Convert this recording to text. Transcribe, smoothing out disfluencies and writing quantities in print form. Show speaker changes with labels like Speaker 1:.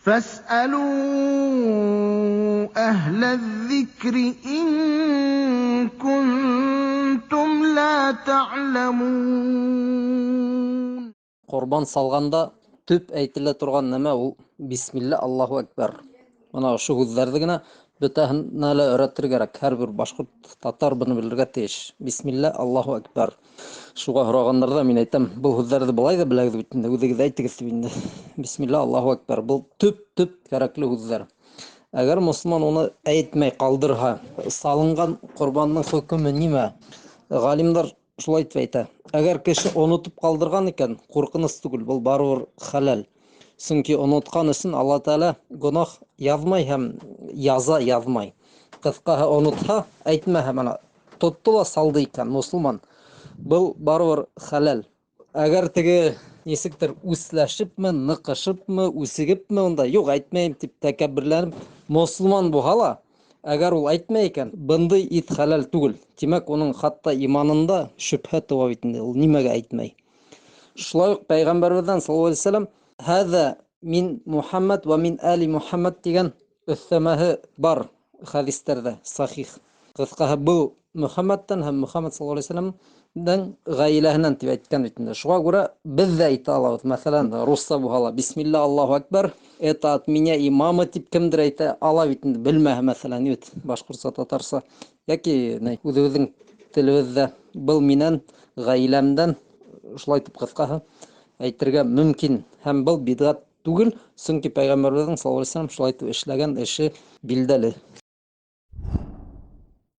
Speaker 1: فاسألوا أهل الذكر إن كنتم لا تعلمون.
Speaker 2: Qurban salganda tüp әйтелә торган нәмә ул бисмилла, Аллаһу әкбәр. Менә шу һүзләрне генә бөтәһенә лә өйрәтергә кирәк. Һәрбер башкорт, татар буны белергә тиеш. Бисмилла, Аллаһу әкбәр. Шуга һораганнарда мин әйтәм, бу һүзләрне булай да беләгез бит инде, үзегез әйтегез дип инде. Бисмилла, Аллаһу әкбәр. Бу төп кирәкле һүзләр. Әгәр мөселман уны әйтмәй калдырһа, салынган курбанның хөкеме нимә? Галимдар шулай дип әйтә. Әгәр кеше онытып калдырган икән, куркыныс түгел, бу барыбер хәләл. Чөнки оныткан өчен Алла Таала гөнаһ язмай һәм яза язмай. Кыскаһы онытса, әйтмәһә менә тотты ла салды икән мөселман. Был барыбер хәләл. Әгәр теге нисектер үсләшепме, ныкышыпмы, үсегепме онда юк әйтмәйм дип тәкәбберләнеп мөселман булса ла, әгәр ул әйтмәй икән, бындай ит хәләл түгел. Димәк, уның хатта иманында шөбһә туа бит инде, ул нимәгә әйтмәй. Шулай ук Пәйгамбәрбездән саллаллаһу алейһи ва саллям "Һәза мин Мухаммад ва мин али Мухаммад" дигән өстәмәһе бар хәдисләрдә, сахих. Кыскаһы бу Мухаммадтан һәм Мухаммад саллаллаһу алейһи ва саллямның гаиләһеннән дип әйткән бит инде. Шуңа күрә без дә әйтә алабыз. Мәсәлән, русса булһа, бисмилла, Аллаһу әкбәр, это от меня имама дип кемдер әйтә ала бит инде, белмәһә мәсәлән, юк, башкортса, татарса, яки үзебезнең телебездә был минән, гаиләмдән, шулай дип кыскаһы әйтергә мөмкин. Һәм был бидгат түгел, чөнки Пәйгамбәрбезнең саллаллаһу алейһи ва саллям шулай дип эшләгән эше билдәле.